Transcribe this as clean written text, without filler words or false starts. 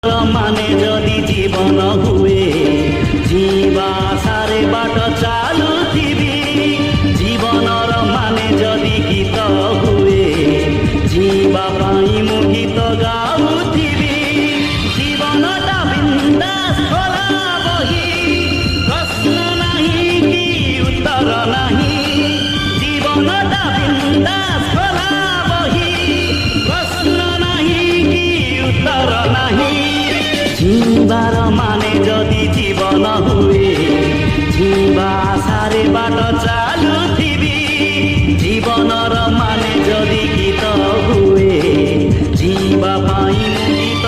ମାନେ ଯଦି ଜୀବନ ହୁଏ ଯିବା ଆଶାରେ ବାଟ ଚାଲୁଥିବି। ଜୀବନର ମାନେ ଯଦି ଗୀତ ହୁଏ ଯିବା ପାଇଁ ମୁଁ ଗୀତ ଗାଉଥିବି। ଜୀବନଟା ବିନ୍ଦାସ ଖୋଲା ବହି, ପ୍ରଶ୍ନ ନାହିଁ କି ଉତ୍ତର ନାହିଁ। ଜୀବନଟା ବିନ୍ଦାସ ଖୋଲା ବହି, ପ୍ରଶ୍ନ ନାହିଁ କି ଉତ୍ତର ନାହିଁ। जीवार माने जदि जीवन हुए जीवा आशारे बाट चालुथिबी। जीवनर माने जदि गीत हुए जीवा पाई गीत